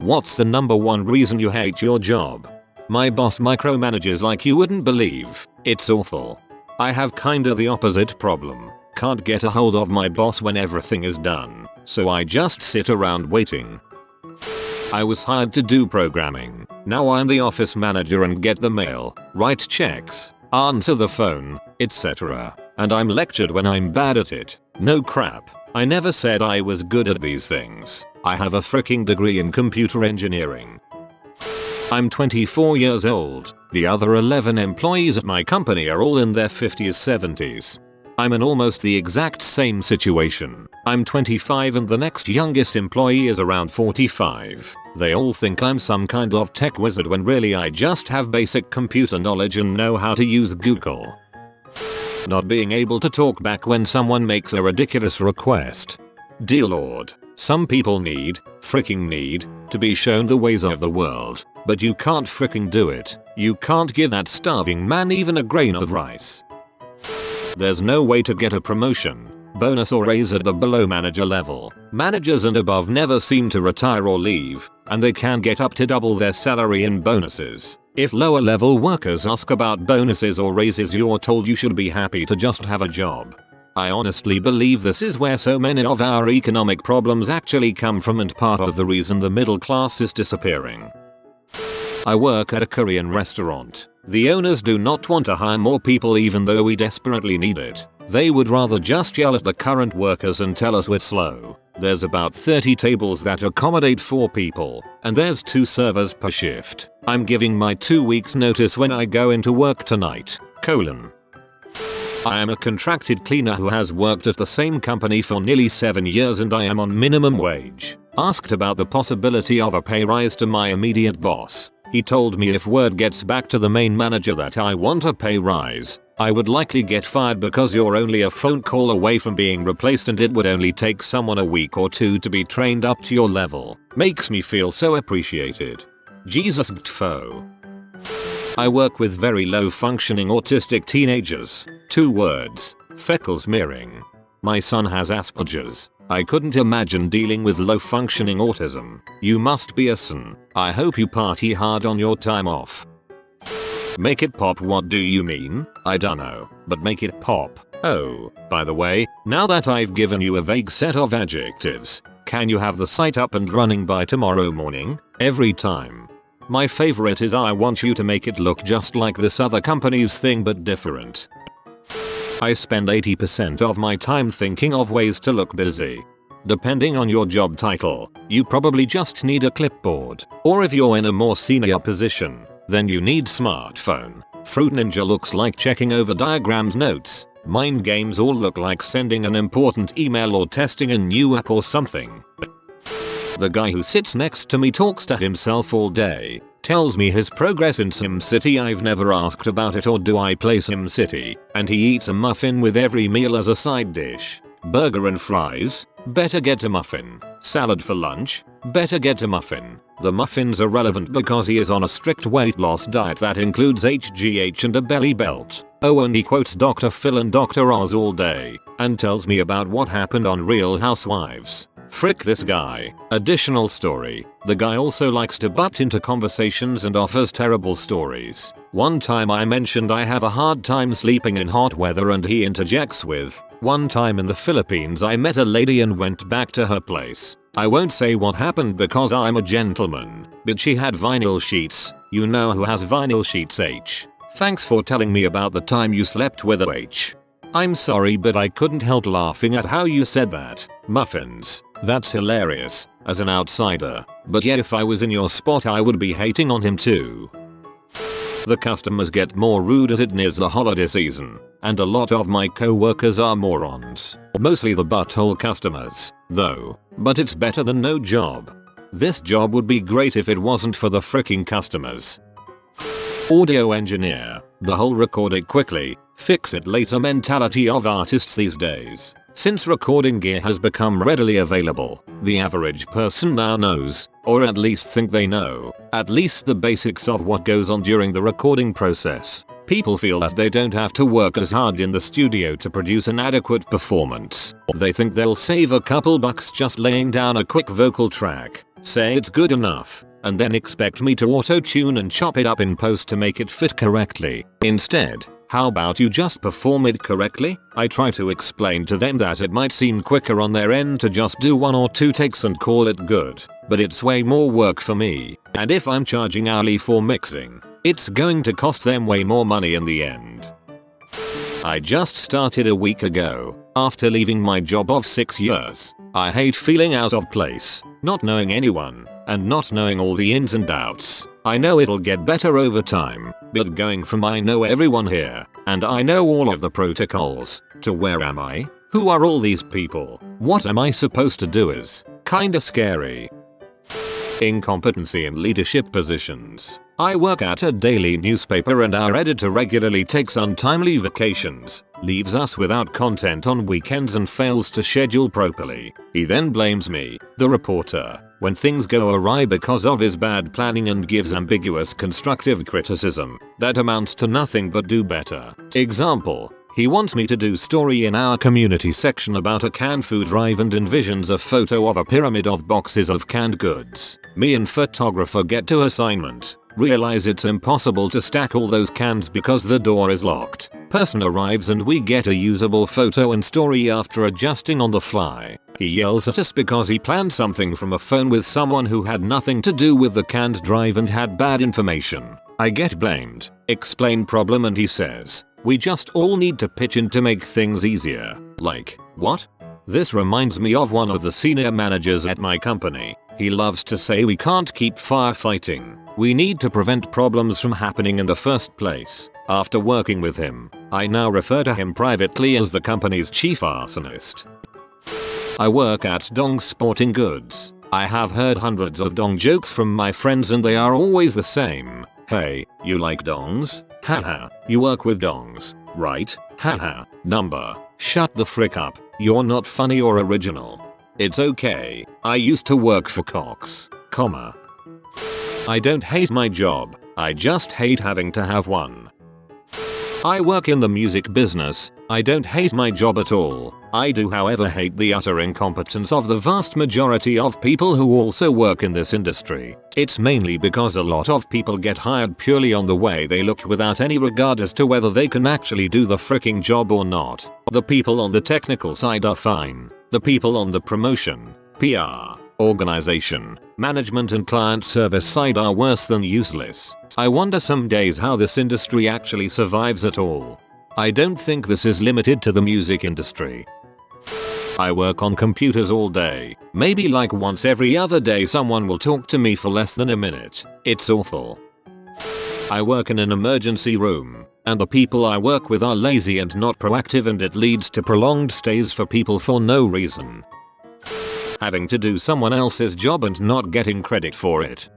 What's the number one reason you hate your job? My boss micromanages like you wouldn't believe. It's awful. I have kinda the opposite problem. Can't get a hold of my boss when everything is done, so I just sit around waiting. I was hired to do programming. Now I'm the office manager and get the mail, write checks, answer the phone, etc. And I'm lectured when I'm bad at it. No crap. I never said I was good at these things. I have a freaking degree in computer engineering. I'm 24 years old. The other 11 employees at my company are all in their 50s, 70s. I'm in almost the exact same situation. I'm 25 and the next youngest employee is around 45. They all think I'm some kind of tech wizard when really I just have basic computer knowledge and know how to use Google. Not being able to talk back when someone makes a ridiculous request. Dear Lord, some people freaking need, to be shown the ways of the world, but you can't freaking do it. You can't give that starving man even a grain of rice. There's no way to get a promotion, bonus or raise at the below manager level. Managers and above never seem to retire or leave, and they can get up to double their salary in bonuses. If lower level workers ask about bonuses or raises, you're told you should be happy to just have a job. I honestly believe this is where so many of our economic problems actually come from and part of the reason the middle class is disappearing. I work at a Korean restaurant. The owners do not want to hire more people even though we desperately need it. They would rather just yell at the current workers and tell us we're slow. There's about 30 tables that accommodate 4 people, and there's 2 servers per shift. I'm giving my 2 weeks notice when I go into work tonight. I am a contracted cleaner who has worked at the same company for nearly 7 years and I am on minimum wage. Asked about the possibility of a pay rise to my immediate boss. He told me if word gets back to the main manager that I want a pay rise, I would likely get fired because you're only a phone call away from being replaced and it would only take someone a week or 2 to be trained up to your level. Makes me feel so appreciated. Jesus gtfo. I work with very low functioning autistic teenagers. 2 words. Feckle smearing. My son has Asperger's. I couldn't imagine dealing with low functioning autism. You must be a son. I hope you party hard on your time off. Make it pop, what do you mean? I dunno, but make it pop. Oh, by the way, now that I've given you a vague set of adjectives, can you have the site up and running by tomorrow morning? Every time. My favorite is I want you to make it look just like this other company's thing but different. I spend 80% of my time thinking of ways to look busy. Depending on your job title, you probably just need a clipboard, or if you're in a more senior position, then you need smartphone. Fruit Ninja looks like checking over diagrams, notes. Mind games all look like sending an important email or testing a new app or something. The guy who sits next to me talks to himself all day. Tells me his progress in SimCity. I've never asked about it or do I play SimCity. And he eats a muffin with every meal as a side dish. Burger and fries? Better get a muffin. Salad for lunch? Better get a muffin. The muffins are relevant because he is on a strict weight loss diet that includes HGH and a belly belt. Oh, and he quotes Dr. Phil and Dr. Oz all day and tells me about what happened on Real Housewives. Frick this guy. Additional story. The guy also likes to butt into conversations and offers terrible stories. One time I mentioned I have a hard time sleeping in hot weather and he interjects with, one time in the Philippines I met a lady and went back to her place. I won't say what happened because I'm a gentleman, but she had vinyl sheets. You know who has vinyl sheets, H. Thanks for telling me about the time you slept with a H. I'm sorry but I couldn't help laughing at how you said that. Muffins. That's hilarious, as an outsider, but yeah, if I was in your spot I would be hating on him too. The customers get more rude as it nears the holiday season, and a lot of my co-workers are morons. Mostly the butthole customers, though, but it's better than no job. This job would be great if it wasn't for the freaking customers. Audio engineer. The whole record it quickly, fix it later mentality of artists these days. Since recording gear has become readily available, the average person now knows, or at least think they know, at least the basics of what goes on during the recording process. People feel that they don't have to work as hard in the studio to produce an adequate performance. They think they'll save a couple bucks just laying down a quick vocal track. say it's good enough, and then expect me to auto-tune and chop it up in post to make it fit correctly. Instead, how about you just perform it correctly? I try to explain to them that it might seem quicker on their end to just do 1 or 2 takes and call it good, but it's way more work for me, and if I'm charging hourly for mixing, it's going to cost them way more money in the end. I just started a week ago, after leaving my job of 6 years. I hate feeling out of place, not knowing anyone, and not knowing all the ins and outs. I know it'll get better over time, but going from I know everyone here, and I know all of the protocols, to where am I? Who are all these people? What am I supposed to do is kinda scary. Incompetency in leadership positions. I work at a daily newspaper and our editor regularly takes untimely vacations, leaves us without content on weekends and fails to schedule properly. He then blames me, the reporter, when things go awry because of his bad planning and gives ambiguous constructive criticism that amounts to nothing but do better. Example. He wants me to do story in our community section about a canned food drive and envisions a photo of a pyramid of boxes of canned goods. Me and photographer get to assignment, realize it's impossible to stack all those cans because the door is locked. Person arrives and we get a usable photo and story after adjusting on the fly. He yells at us because he planned something from a phone with someone who had nothing to do with the canned drive and had bad information. I get blamed, explain problem, and he says, we just all need to pitch in to make things easier. Like, what? This reminds me of one of the senior managers at my company. He loves to say we can't keep firefighting. We need to prevent problems from happening in the first place. After working with him, I now refer to him privately as the company's chief arsonist. I work at Dong Sporting Goods. I have heard hundreds of dong jokes from my friends and they are always the same. Hey, you like dongs? Haha, you work with dongs, right? Haha, number. Shut the frick up, you're not funny or original. It's okay, I used to work for Cox, comma. I don't hate my job, I just hate having to have one. I work in the music business. I don't hate my job at all. I do however hate the utter incompetence of the vast majority of people who also work in this industry. It's mainly because a lot of people get hired purely on the way they look without any regard as to whether they can actually do the freaking job or not. The people on the technical side are fine. The people on the promotion, PR, organization, management and client service side are worse than useless. I wonder some days how this industry actually survives at all. I don't think this is limited to the music industry. I work on computers all day. Maybe like once every other day someone will talk to me for less than a minute. It's awful. I work in an emergency room, and the people I work with are lazy and not proactive, and it leads to prolonged stays for people for no reason. Having to do someone else's job and not getting credit for it.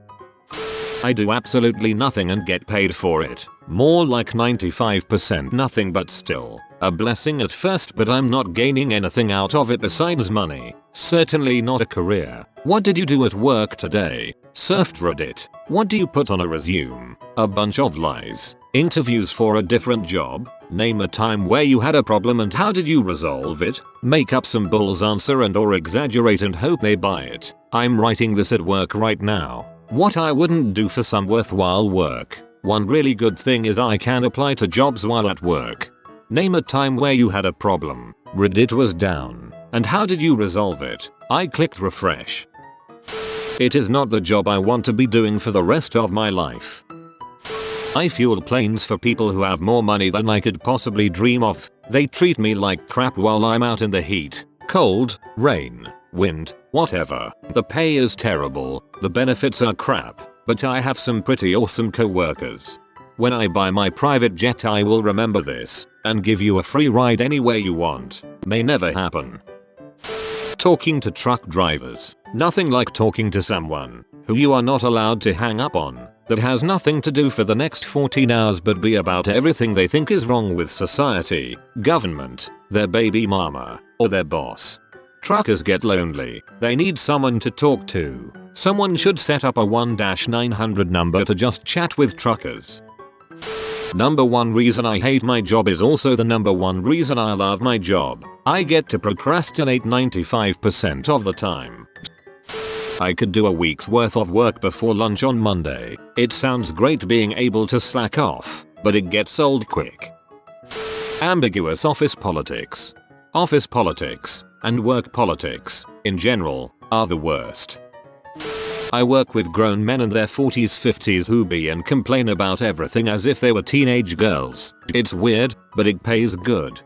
I do absolutely nothing and get paid for it. More like 95% nothing, but still a blessing at first, but I'm not gaining anything out of it besides money. Certainly not a career. What did you do at work today? Surfed Reddit. What do you put on a resume? A bunch of lies. Interviews for a different job? Name a time where you had a problem and how did you resolve it? Make up some bull's answer and or exaggerate and hope they buy it. I'm writing this at work right now. What I wouldn't do for some worthwhile work. One really good thing is I can apply to jobs while at work. Name a time where you had a problem. Reddit was down. And how did you resolve it? I clicked refresh. It is not the job I want to be doing for the rest of my life. I fuel planes for people who have more money than I could possibly dream of. They treat me like crap while I'm out in the heat, cold, rain, wind, whatever. The pay is terrible, the benefits are crap, but I have some pretty awesome co-workers. When I buy my private jet I will remember this, and give you a free ride anywhere you want. May never happen. Talking to truck drivers. Nothing like talking to someone who you are not allowed to hang up on, that has nothing to do for the next 14 hours but be about everything they think is wrong with society, government, their baby mama, or their boss. Truckers get lonely. They need someone to talk to. Someone should set up a 1-900 number to just chat with truckers. Number one reason I hate my job is also the number one reason I love my job. I get to procrastinate 95% of the time. I could do a week's worth of work before lunch on Monday. It sounds great being able to slack off, but it gets old quick. Ambiguous office politics. Office politics, and work politics, in general, are the worst. I work with grown men in their 40s 50s who be and complain about everything as if they were teenage girls. It's weird, but it pays good.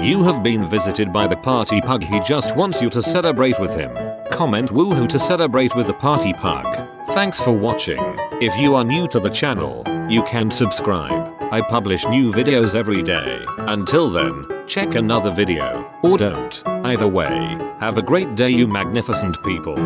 You have been visited by the party pug. He just wants you to celebrate with him. Comment woohoo to celebrate with the party pug. Thanks for watching. If you are new to the channel, you can subscribe. I publish new videos every day. Until then, check another video, or don't. Either way, have a great day you magnificent people.